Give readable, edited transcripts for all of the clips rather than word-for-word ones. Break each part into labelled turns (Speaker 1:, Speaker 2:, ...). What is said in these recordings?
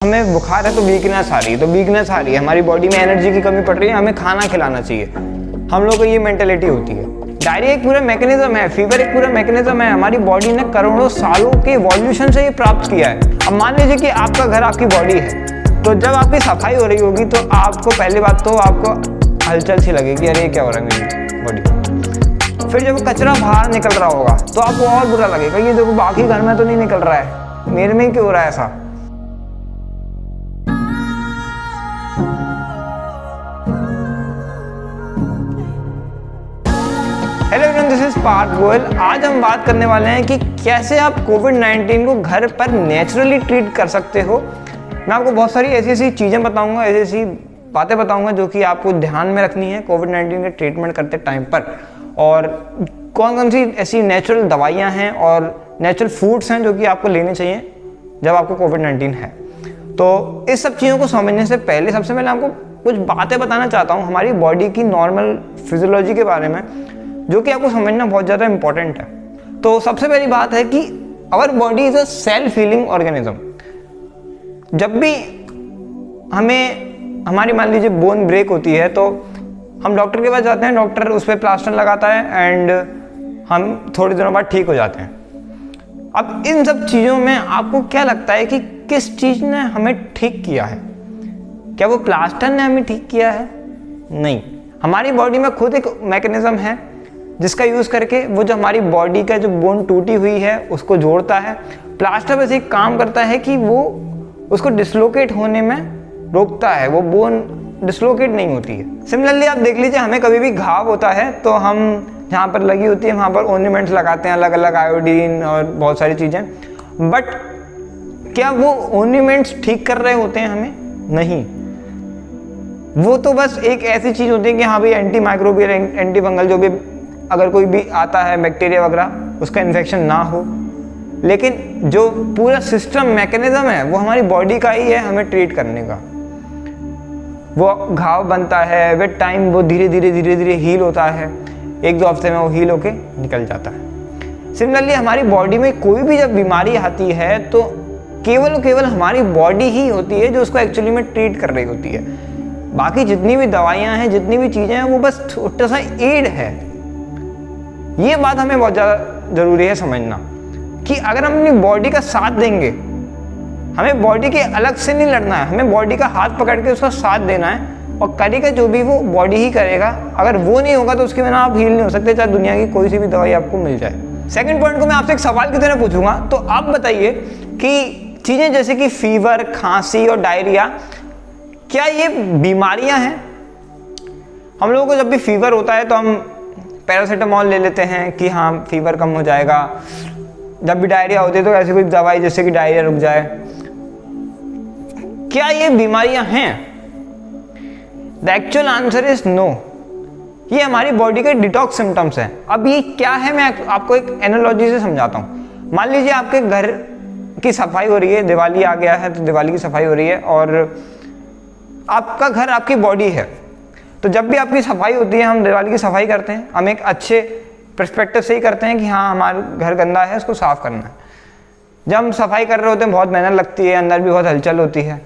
Speaker 1: हमें बुखार है तो वीकनेस आ रही है, हमारी बॉडी में एनर्जी की कमी पड़ रही है, हमें खाना खिलाना चाहिए। हम लोग को ये मेंटेलिटी होती है। डायरिया एक पूरा मैकेनिज्म है, फीवर एक पूरा मैकेनिज्म है। हमारी बॉडी ने करोड़ों सालों के इवोल्यूशन से ये प्राप्त किया है। अब मान लीजिए कि आपका घर आपकी बॉडी है, तो जब आपकी सफाई हो रही होगी तो आपको पहली बात तो आपको हलचल सी लगेगी, अरे क्या हो रहा है मेरी बॉडी। फिर जब कचरा बाहर निकल रहा होगा तो आपको और बुरा लगेगा, ये देखो बाकी घर में तो नहीं निकल रहा है, मेरे में ही क्यों हो रहा है ऐसा। Hello everyone, this is Parth Goyal. आज हम बात करने वाले हैं कि कैसे आप कोविड-19 को घर पर नेचुरली ट्रीट कर सकते हो। मैं आपको बहुत सारी ऐसी चीज़ें बताऊंगा, ऐसी बातें बताऊंगा जो कि आपको ध्यान में रखनी है कोविड-19 के ट्रीटमेंट करते टाइम पर, और कौन कौन सी ऐसी नेचुरल दवाइयाँ हैं और नेचुरल फूड्स हैं जो कि आपको लेने चाहिए जब आपको कोविड-19 है। तो इस सब चीज़ों को समझने से पहले सबसे पहले आपको कुछ बातें बताना चाहता हूँ हमारी बॉडी की नॉर्मल फिजियोलॉजी के बारे में, जो कि आपको समझना बहुत ज़्यादा इंपॉर्टेंट है। तो सबसे पहली बात है कि our body is a self healing organism. जब भी हमारी मान लीजिए बोन ब्रेक होती है तो हम डॉक्टर के पास जाते हैं, डॉक्टर उस पर प्लास्टर लगाता है एंड हम थोड़े दिनों बाद ठीक हो जाते हैं। अब इन सब चीज़ों में आपको क्या लगता है कि किस चीज़ ने हमें ठीक किया है? क्या वो प्लास्टर ने हमें ठीक किया है? नहीं, हमारी बॉडी में खुद एक मैकेनिज्म है जिसका यूज़ करके वो जो हमारी बॉडी का जो बोन टूटी हुई है उसको जोड़ता है। प्लास्टर बस एक काम करता है कि वो उसको डिसलोकेट होने में रोकता है, वो बोन डिसलोकेट नहीं होती है। सिमिलरली आप देख लीजिए, हमें कभी भी घाव होता है तो हम जहाँ पर लगी होती है वहाँ पर ऑर्नामेंट्स लगाते हैं, अलग अलग आयोडीन और बहुत सारी चीज़ें, बट क्या वो ऑर्नामेंट्स ठीक कर रहे होते हैं हमें? नहीं, वो तो बस एक ऐसी चीज़ होती है कि हाँ भाई एंटी माइक्रोबियल, एंटी फंगल, जो भी अगर कोई भी आता है बैक्टीरिया वगैरह उसका इन्फेक्शन ना हो। लेकिन जो पूरा सिस्टम मैकेनिज्म है वो हमारी बॉडी का ही है हमें ट्रीट करने का। वो घाव बनता है, विद टाइम वो धीरे धीरे हील होता है, एक दो हफ्ते में वो हील होके निकल जाता है। सिमिलरली हमारी बॉडी में कोई भी जब बीमारी आती है तो केवल हमारी बॉडी ही होती है जो उसको एक्चुअली में ट्रीट कर रही होती है। बाकी जितनी भी दवाइयाँ हैं, जितनी भी चीज़ें हैं, वो बस छोटा सा एड है। ये बात हमें बहुत ज़्यादा ज़रूरी है समझना कि अगर हम अपनी बॉडी का साथ देंगे, हमें बॉडी के अलग से नहीं लड़ना है, हमें बॉडी का हाथ पकड़ के उसका साथ देना है, और करेगा जो भी वो बॉडी ही करेगा। अगर वो नहीं होगा तो उसके बिना आप हील नहीं हो सकते, चाहे दुनिया की कोई सी भी दवाई आपको मिल जाए। सेकंड पॉइंट को मैं आपसे एक सवाल की तरह पूछूंगा, तो आप बताइए कि चीज़ें जैसे कि फीवर, खांसी और डायरिया, क्या ये बीमारियां हैं? हम लोगों को जब भी फीवर होता है तो हम पैरासीटामॉल ले लेते हैं कि हाँ फीवर कम हो जाएगा। जब भी डायरिया होती है तो ऐसी कोई दवाई जिससे कि डायरिया रुक जाए। क्या ये बीमारियां हैं? The actual answer is no. ये हमारी बॉडी के डिटॉक्स सिम्टम्स हैं। अब ये क्या है, मैं आपको एक एनालॉजी से समझाता हूँ। मान लीजिए आपके घर की सफाई हो रही है, दिवाली आ गया है तो दिवाली की सफाई हो रही है, और आपका घर आपकी बॉडी है। तो जब भी आपकी सफाई होती है, हम दिवाली की सफाई करते हैं, हम एक अच्छे पर्सपेक्टिव से ही करते हैं कि हाँ हमारा घर गंदा है, उसको साफ़ करना है। जब हम सफाई कर रहे होते हैं बहुत मेहनत लगती है, अंदर भी बहुत हलचल होती है,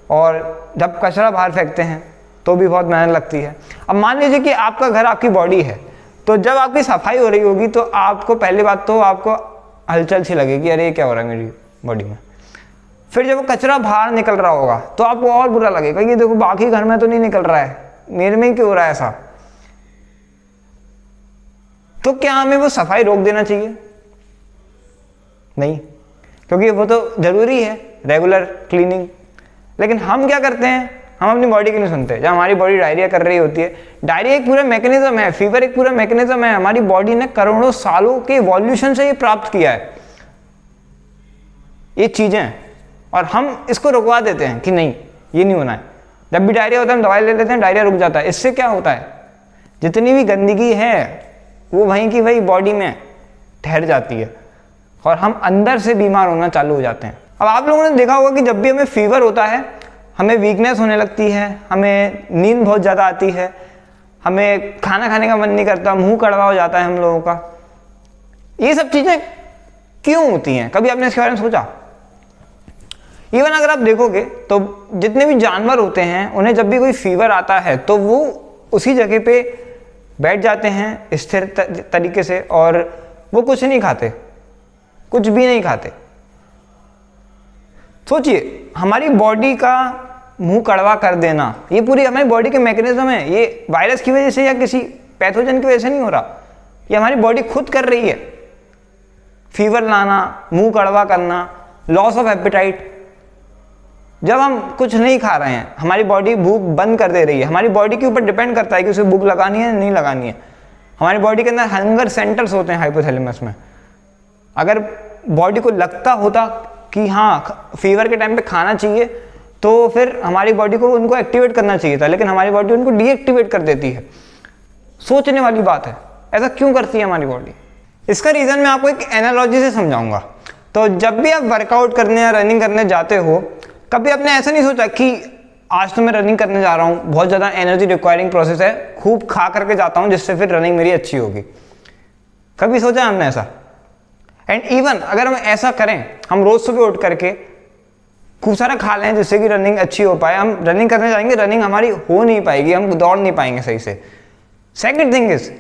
Speaker 1: और जब कचरा बाहर फेंकते हैं तो भी बहुत मेहनत लगती है। अब मान लीजिए कि आपका घर आपकी बॉडी है, तो जब आपकी सफाई हो रही होगी तो आपको पहली बात तो आपको हलचल सी लगेगी, अरे क्या हो रहा है मेरी बॉडी में। फिर जब वो कचरा बाहर निकल रहा होगा तो आपको और बुरा लगेगा, ये देखो बाकी घर में तो नहीं निकल रहा है, मेरे में ही क्यों हो रहा है ऐसा। तो क्या हमें वो सफाई रोक देना चाहिए? नहीं, क्योंकि वो तो जरूरी है रेगुलर क्लीनिंग। लेकिन हम क्या करते हैं, हम अपनी बॉडी की नहीं सुनते। जब हमारी बॉडी डायरिया कर रही होती है, डायरिया एक पूरा मैकेनिज्म है, फीवर एक पूरा मैकेनिज्म है। हमारी बॉडी ने करोड़ों सालों के इवोल्यूशन से ये प्राप्त किया है ये चीजें, और हम इसको रुकवा देते हैं कि नहीं ये नहीं होना है। जब भी डायरिया होता है हम दवाई ले लेते हैं, डायरिया रुक जाता है। इससे क्या होता है, जितनी भी गंदगी है वो वहीं की वही बॉडी में ठहर जाती है और हम अंदर से बीमार होना चालू हो जाते हैं। अब आप लोगों ने देखा होगा कि जब भी हमें फीवर होता है हमें वीकनेस होने लगती है, हमें नींद बहुत ज़्यादा आती है, हमें खाना खाने का मन नहीं करता, मुंह कड़वा हो जाता है हम लोगों का। ये सब चीज़ें क्यों होती हैं? कभी आपने इसके बारे में सोचा? इवन अगर आप देखोगे तो जितने भी जानवर होते हैं उन्हें जब भी कोई फीवर आता है तो वो उसी जगह पे बैठ जाते हैं स्थिर तरीके से और वो कुछ नहीं खाते, कुछ भी नहीं खाते। सोचिए, हमारी बॉडी का मुंह कड़वा कर देना, ये पूरी हमारी बॉडी के मैकेनिज्म है। ये वायरस की वजह से या किसी पैथोजन की वजह से नहीं हो रहा, ये हमारी बॉडी खुद कर रही है। फीवर लाना, मुंह कड़वा करना, लॉस ऑफ एपेटाइट। जब हम कुछ नहीं खा रहे हैं हमारी बॉडी भूख बंद कर दे रही है। हमारी बॉडी के ऊपर डिपेंड करता है कि उसे भूख लगानी है नहीं लगानी है। हमारी बॉडी के अंदर हंगर सेंटर्स होते हैं हाइपोथैलेमस में। अगर बॉडी को लगता होता कि हाँ फीवर के टाइम पे खाना चाहिए तो फिर हमारी बॉडी को उनको एक्टिवेट करना चाहिए था, लेकिन हमारी बॉडी उनको डीएक्टिवेट कर देती है। सोचने वाली बात है, ऐसा क्यों करती है हमारी बॉडी? इसका रीज़न मैं आपको एक एनालॉजी से समझाऊंगा। तो जब भी आप वर्कआउट करने या रनिंग करने जाते हो, कभी आपने ऐसा नहीं सोचा कि आज तो मैं रनिंग करने जा रहा हूँ, बहुत ज़्यादा एनर्जी रिक्वायरिंग प्रोसेस है, खूब खा करके जाता हूँ जिससे फिर रनिंग मेरी अच्छी होगी? कभी सोचा हमने ऐसा? एंड इवन अगर हम ऐसा करें, हम रोज़ सुबह उठ करके खूब सारा खा लें जिससे कि रनिंग अच्छी हो पाए, हम रनिंग करने जाएंगे, रनिंग हमारी हो नहीं पाएगी, हम दौड़ नहीं पाएंगे सही से। सेकेंड थिंग इज,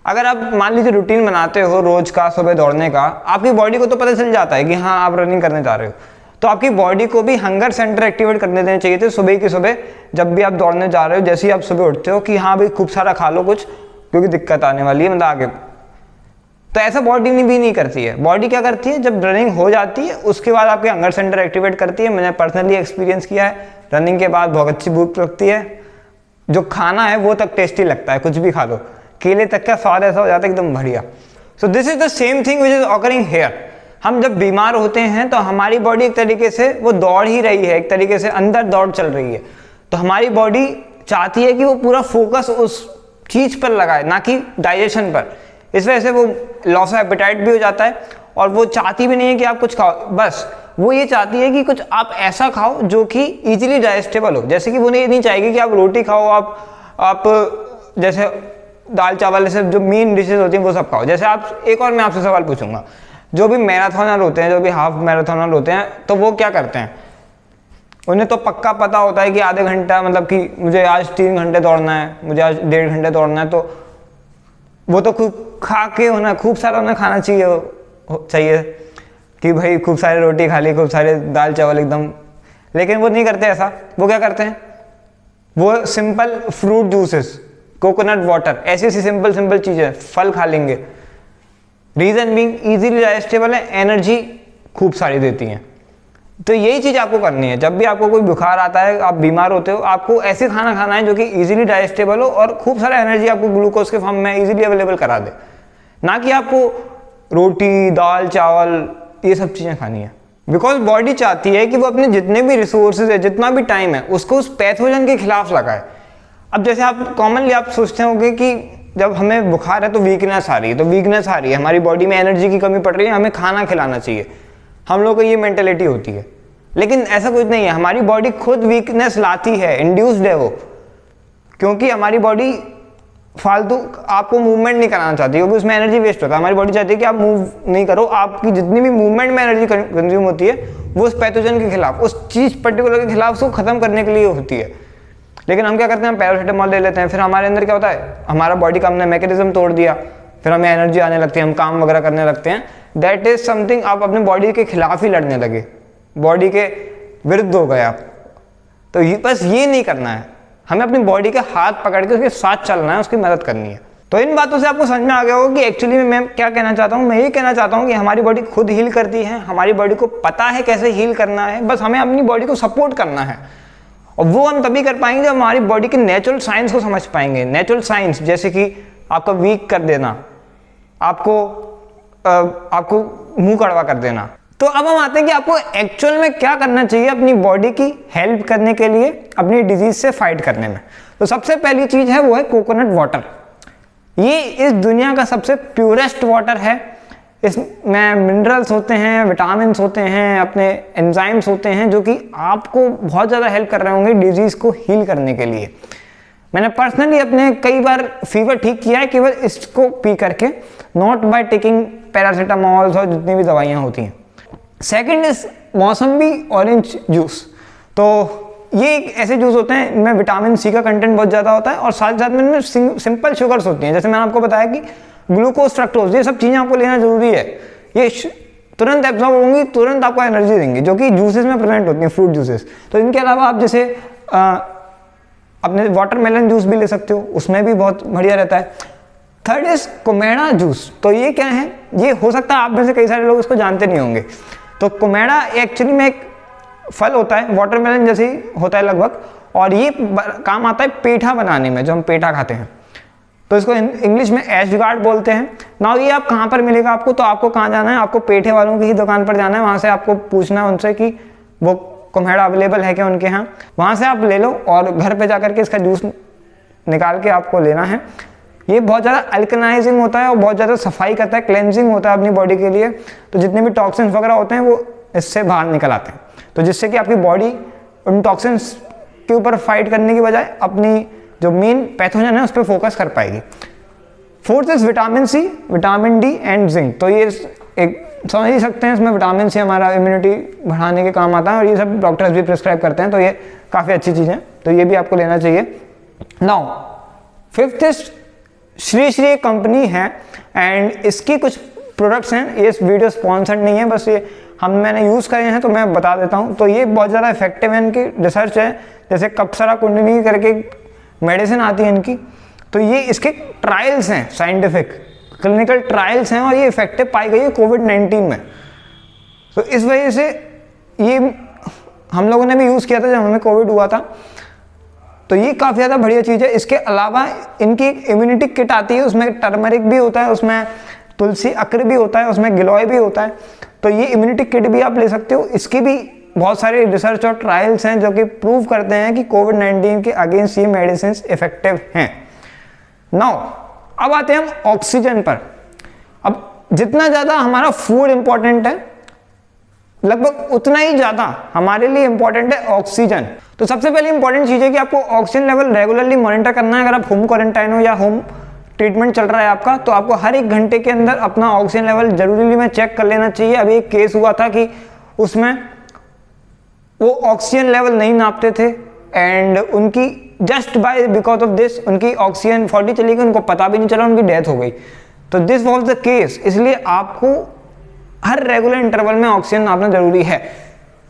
Speaker 1: अगर आप मान लीजिए रूटीन बनाते हो रोज का सुबह दौड़ने का, आपकी बॉडी को तो पता चल जाता है कि हाँ आप रनिंग करने जा रहे हो, तो आपकी बॉडी को भी हंगर सेंटर एक्टिवेट करने देने चाहिए थे सुबह की सुबह जब भी आप दौड़ने जा रहे हो। जैसे ही आप सुबह उठते हो कि हाँ भाई खूब सारा खा लो कुछ, क्योंकि दिक्कत आने वाली है मतलब आगे। तो ऐसा बॉडी भी नहीं करती है। बॉडी क्या करती है, जब रनिंग हो जाती है उसके बाद आपके हंगर सेंटर एक्टिवेट करती है। मैंने पर्सनली एक्सपीरियंस किया है, रनिंग के बाद बहुत अच्छी भूख लगती है, जो खाना है वो तक टेस्टी लगता है, कुछ भी खा लो, केले तक का स्वाद ऐसा हो जाता है एकदम बढ़िया। So this is the same thing which is occurring here. हम जब बीमार होते हैं तो हमारी बॉडी एक तरीके से वो दौड़ ही रही है, एक तरीके से अंदर दौड़ चल रही है। तो हमारी बॉडी चाहती है कि वो पूरा फोकस उस चीज पर लगाए, ना कि डाइजेशन पर। इस वजह से वो लॉस ऑफ एपेटाइट भी हो जाता है और वो चाहती भी नहीं है कि आप कुछ खाओ, बस वो ये चाहती है कि कुछ आप ऐसा खाओ जो कि इजीली डाइजेस्टेबल हो। जैसे कि वो नहीं चाहेगी कि आप रोटी खाओ, आप जैसे दाल चावल ऐसे जो मेन डिशेज होती हैं वो सब खाओ। जैसे आप एक और मैं आपसे सवाल पूछूंगा, जो भी मैराथनर होते हैं, जो भी हाफ मैराथनर होते हैं, तो वो क्या करते हैं? उन्हें तो पक्का पता होता है कि आधे घंटा, मतलब कि मुझे आज 3 घंटे दौड़ना है, मुझे आज 1.5 घंटे दौड़ना है, तो वो तो खूब खा के होना, खूब सारा उन्हें खाना चाहिए कि भाई खूब सारी रोटी खा ली, खूब सारे दाल चावल एकदम। लेकिन वो नहीं करते ऐसा। वो क्या करते हैं? वो simple fruit juices, coconut water, ऐसी ऐसी सिंपल चीजें, फल खा लेंगे। रीजन बीइंग इजीली डाइजेस्टेबल है, एनर्जी खूब सारी देती हैं। तो यही चीज आपको करनी है। जब भी आपको कोई बुखार आता है, आप बीमार होते हो, आपको ऐसे खाना खाना है जो कि इजीली डाइजेस्टेबल हो और खूब सारा एनर्जी आपको ग्लूकोज के फॉर्म में इजीली अवेलेबल करा दे, ना कि आपको रोटी दाल चावल ये सब चीजें खानी है। बिकॉज बॉडी चाहती है कि वो अपने जितने भी रिसोर्सेज है, जितना भी टाइम है, उसको उस पैथोजन के खिलाफ लगाए। अब जैसे आप कॉमनली आप सोचते होंगे कि जब हमें बुखार है तो वीकनेस आ रही है, तो वीकनेस आ रही है, हमारी बॉडी में एनर्जी की कमी पड़ रही है, हमें खाना खिलाना चाहिए। हम लोग को ये मेंटेलिटी होती है, लेकिन ऐसा कुछ नहीं है। हमारी बॉडी खुद वीकनेस लाती है, इंड्यूस्ड है वो, क्योंकि हमारी बॉडी फालतू आपको मूवमेंट नहीं कराना चाहती, क्योंकि उसमें एनर्जी वेस्ट होता है। हमारी बॉडी चाहती है कि आप मूव नहीं करो, आपकी जितनी भी मूवमेंट में एनर्जी कंज्यूम होती है वो उस पैथोजन के खिलाफ, उस चीज पर्टिकुलर के खिलाफ उसको खत्म करने के लिए होती है। लेकिन हम क्या करते हैं, हम पैरासिटामोल ले लेते हैं, फिर हमारे अंदर क्या होता है, हमारा बॉडी का हमने मैकेनिज्म तोड़ दिया, फिर हमें एनर्जी आने लगती है, हम काम वगैरह करने लगते हैं। दैट इज समथिंग, आप अपने बॉडी के खिलाफ ही लड़ने लगे, बॉडी के विरुद्ध हो गए आप। तो बस ये नहीं करना है, हमें अपनी बॉडी के हाथ पकड़ के उसके साथ चलना है, उसकी मदद करनी है। तो इन बातों से आपको समझ में आ गया होगा कि एक्चुअली में मैं क्या कहना चाहता हूँ। मैं ये कहना चाहता हूँ कि हमारी बॉडी खुद हील करती है, हमारी बॉडी को पता है कैसे हील करना है, बस हमें अपनी बॉडी को सपोर्ट करना है। और वो हम तभी कर पाएंगे जब हमारी बॉडी के नेचुरल साइंस को समझ पाएंगे। नेचुरल साइंस जैसे कि आपका वीक कर देना, आपको मुंह कड़वा कर देना। तो अब हम आते हैं कि आपको एक्चुअल में क्या करना चाहिए अपनी बॉडी की हेल्प करने के लिए, अपनी डिजीज से फाइट करने में। तो सबसे पहली चीज है वो है कोकोनट वाटर। ये इस दुनिया का सबसे प्योरेस्ट वाटर है। इसमें मिनरल्स होते हैं, विटामिन होते हैं, अपने एंजाइम्स होते हैं जो कि आपको बहुत ज़्यादा हेल्प कर रहे होंगे डिजीज़ को हील करने के लिए। मैंने पर्सनली अपने कई बार फीवर ठीक किया है केवल इसको पी करके, नॉट बाय टेकिंग पैरासीटामॉल्स और जितनी भी दवाइयाँ होती हैं। Second is mosambi orange juice, तो ये एक ऐसे जूस होते हैं इनमें विटामिन सी का कंटेंट बहुत ज़्यादा होता है और साथ साथ में इनमें सिंपल शुगर्स होती हैं। जैसे मैंने आपको बताया कि ग्लूकोज, फ्रक्टोज, ये सब चीज़ें आपको लेना जरूरी है। ये तुरंत एब्जॉर्ब होंगी, तुरंत आपको एनर्जी देंगी, जो कि जूसेस में प्रेजेंट होती हैं, फ्रूट जूसेस। तो इनके अलावा आप जैसे अपने वाटरमेलन जूस भी ले सकते हो, उसमें भी बहुत बढ़िया रहता है। थर्ड इज कुमेड़ा जूस। तो ये क्या है, ये हो सकता है आप में से कई सारे लोग इसको जानते नहीं होंगे। तो कुमेड़ा एक्चुअली में एक फल होता है, वाटरमेलन जैसे ही होता है लगभग, और ये काम आता है पेठा बनाने में, जो हम पेठा खाते हैं। तो इसको इंग्लिश में एशगार्ड बोलते हैं। नाउ ये आप कहाँ पर मिलेगा आपको, तो आपको कहाँ जाना है, आपको पेठे वालों की ही दुकान पर जाना है। वहाँ से आपको पूछना है उनसे कि वो कुम्हेड़ा अवेलेबल है क्या उनके यहाँ, वहाँ से आप ले लो और घर पे जाकर के इसका जूस निकाल के आपको लेना है। ये बहुत ज़्यादा अल्कनाइजिंग होता है और बहुत ज़्यादा सफाई करता है, क्लेंजिंग होता है अपनी बॉडी के लिए। तो जितने भी टॉक्सिन्स वगैरह होते हैं वो इससे बाहर निकल आते हैं, तो जिससे कि आपकी बॉडी उन टॉक्सिन्स के ऊपर फाइट करने की बजाय अपनी जो मेन पैथोजन है उस पर फोकस कर पाएगी। Fourth is vitamin C, vitamin D and zinc. तो ये एक समझ ही सकते हैं, इसमें विटामिन सी हमारा इम्यूनिटी बढ़ाने के काम आता है और ये सब डॉक्टर्स भी प्रिस्क्राइब करते हैं, तो ये काफ़ी अच्छी चीज़ है, तो ये भी आपको लेना चाहिए। Now fifth is Shri Shri company है एंड इसकी कुछ प्रोडक्ट्स हैं, ये इस वीडियो स्पॉन्सर्ड नहीं है, बस ये मैंने यूज़ करे हैं तो मैं बता देता हूँ। तो ये बहुत ज़्यादा इफेक्टिव है, इनकी रिसर्च है, जैसे कप्सरा कुंडली करके मेडिसिन आती है इनकी, तो ये इसके ट्रायल्स हैं, साइंटिफिक क्लिनिकल ट्रायल्स हैं और ये इफेक्टिव पाई गई है कोविड-19 में। तो इस वजह से ये हम लोगों ने भी यूज़ किया था जब हमें कोविड हुआ था, तो ये काफ़ी ज़्यादा बढ़िया चीज़ है। इसके अलावा इनकी एक इम्यूनिटी किट आती है, उसमें टर्मरिक भी होता है, उसमें तुलसी अक्र भी होता है, उसमें गिलोय भी होता है, तो ये इम्यूनिटी किट भी आप ले सकते हो। इसकी भी बहुत सारे रिसर्च और ट्रायल्स हैं जो कि प्रूव करते हैं कि कोविड-19 के अगेंस्ट ये मेडिसिन इफेक्टिव हैं। नाउ अब आते हैं हम ऑक्सीजन पर। अब जितना ज़्यादा हमारा फूड इंपॉर्टेंट है, लगभग उतना ही ज़्यादा हमारे लिए इंपॉर्टेंट है ऑक्सीजन। तो सबसे पहले इंपॉर्टेंट चीज़ है कि आपको ऑक्सीजन लेवल रेगुलरली मॉनिटर करना है। अगर आप होम क्वारंटाइन हो या होम ट्रीटमेंट चल रहा है आपका, तो आपको हर 1 घंटे के अंदर अपना ऑक्सीजन लेवल जरूरी में चेक कर लेना चाहिए। अभी एक केस हुआ था कि उसमें वो ऑक्सीजन लेवल नहीं नापते थे एंड उनकी just by because of this उनकी ऑक्सीजन 40 चली गई, उनको पता भी नहीं चला, उनकी डेथ हो गई। तो दिस वॉज द केस, इसलिए आपको हर रेगुलर इंटरवल में ऑक्सीजन नापना जरूरी है।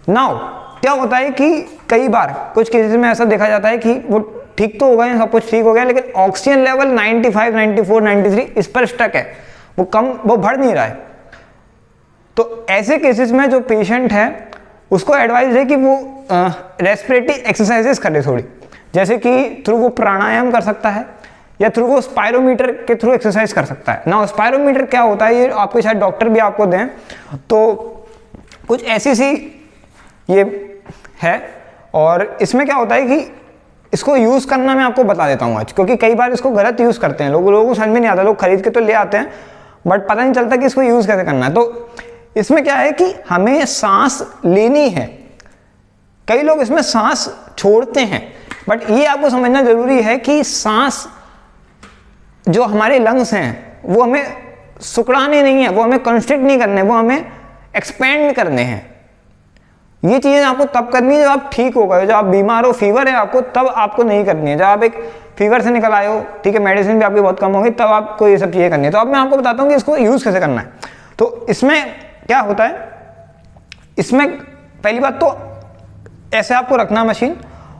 Speaker 1: नाउ क्या होता है कि कई बार कुछ केसेस में ऐसा देखा जाता है कि वो ठीक तो हो गए, सब कुछ ठीक हो गया, लेकिन ऑक्सीजन लेवल 95, 94, 93 इस पर स्टक है, वो बढ़ नहीं रहा है। तो ऐसे केसेस में जो पेशेंट है उसको एडवाइस है कि वो रेस्पिरेटरी एक्सरसाइजेस करे थोड़ी, जैसे कि थ्रू वो प्राणायाम कर सकता है या थ्रू वो स्पायरोमीटर के थ्रू एक्सरसाइज कर सकता है ना। स्पायरोमीटर क्या होता है, ये आपको शायद डॉक्टर भी आपको दें, तो कुछ ऐसी सी ये है और इसमें क्या होता है कि इसको यूज़ करना मैं आपको बता देता हूँ आज, क्योंकि कई बार इसको गलत यूज़ करते हैं लोगों को समझ में नहीं आता, लोग खरीद के तो ले आते हैं बट पता नहीं चलता कि इसको यूज़ कैसे करना है। तो इसमें क्या है कि हमें सांस लेनी है, कई लोग इसमें सांस छोड़ते हैं, बट ये आपको समझना जरूरी है कि सांस जो हमारे लंग्स हैं वो हमें सुकड़ाने नहीं है, वो हमें कंस्ट्रिक्ट नहीं करने, वो हमें एक्सपेंड करने हैं। ये चीज़ें आपको तब करनी है जब आप ठीक हो गए, जब आप बीमार हो, फीवर है आपको, तब आपको नहीं करनी है। जब आप एक फीवर से निकल आए हो, ठीक है, मेडिसिन भी आपकी बहुत कम होगी, तब आपको ये सब चीज़ें करनी है। तो अब मैं आपको बताता हूँ कि इसको यूज़ कैसे करना है। तो इसमें क्या होता है, इसमें पहली बात तो ऐसे आपको रखना मशीन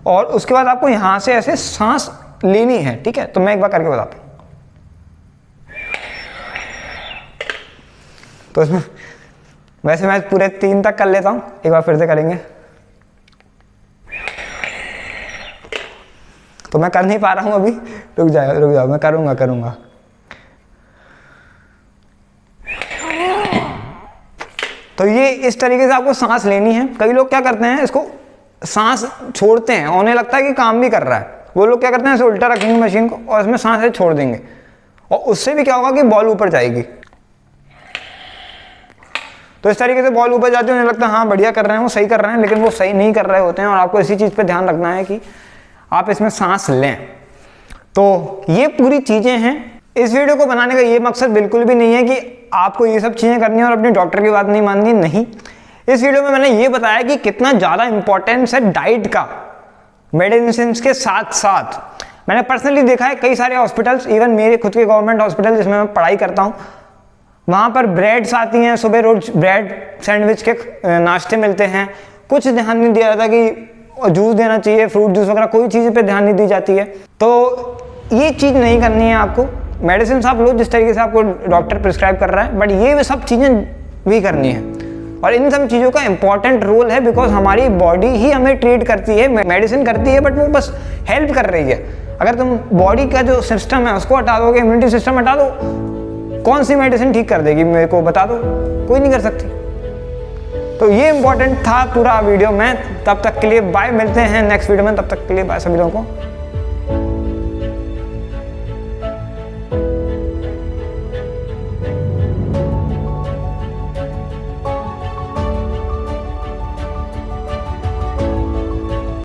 Speaker 1: और उसके बाद आपको यहाँ से ऐसे सांस लेनी है, ठीक है। तो मैं एक बार करके बताता हूँ। तो इसमें वैसे मैं पूरे 3 तक कर लेता हूँ, एक बार फिर से करेंगे। तो मैं कर नहीं पा रहा हूँ अभी, रुक जाओ, मैं करूँगा। तो ये इस तरीके से आपको सांस लेनी है। कई लोग क्या करते हैं, इसको सांस छोड़ते हैं, उन्हें लगता है कि काम भी कर रहा है, वो लोग क्या करते हैं, ऐसे उल्टा रखेंगे मशीन को और इसमें सांस ऐसे छोड़ देंगे और उससे भी क्या होगा कि बॉल ऊपर जाएगी। तो इस तरीके से बॉल ऊपर जाती है, उन्हें लगता है हाँ बढ़िया कर रहे हैं, वो सही कर रहे हैं, लेकिन वो सही नहीं कर रहे होते हैं और आपको इसी चीज़ पे ध्यान रखना है कि आप इसमें सांस लें। तो ये पूरी चीज़ें हैं। इस वीडियो को बनाने का ये मकसद बिल्कुल भी नहीं है कि आपको ये सब चीज़ें करनी है और अपने डॉक्टर की बात नहीं माननी, नहीं। इस वीडियो में मैंने ये बताया कि कितना ज़्यादा इंपॉर्टेंस है डाइट का मेडिसिन के साथ साथ। मैंने पर्सनली देखा है कई सारे हॉस्पिटल्स, इवन मेरे खुद के गवर्नमेंट हॉस्पिटल जिसमें मैं पढ़ाई करता हूँ, वहाँ पर ब्रेड्स आती हैं, सुबह रोज ब्रेड सैंडविच के नाश्ते मिलते हैं। कुछ ध्यान नहीं दिया जाता कि जूस देना चाहिए, फ्रूट जूस वगैरह, कोई चीज़ पे ध्यान नहीं दी जाती है। तो ये चीज़ नहीं करनी है आपको। मेडिसिन आप लो जिस तरीके से आपको डॉक्टर प्रिस्क्राइब कर रहा है, बट ये सब चीज़ें भी करनी है। और इन सब चीज़ों का इंपॉर्टेंट रोल है, बिकॉज हमारी बॉडी ही हमें ट्रीट करती है, मेडिसिन करती है, बट वो बस हेल्प कर रही है। अगर तुम बॉडी का जो सिस्टम है उसको हटा दोगे, इम्यूनिटी सिस्टम हटा दो, कौन सी मेडिसिन ठीक कर देगी मेरे को बता दो? कोई नहीं कर सकती। तो ये इंपॉर्टेंट था पूरा वीडियो में। तब तक के लिए बाय, मिलते हैं नेक्स्ट वीडियो में। तब तक के लिए बाय सभी लोगों को।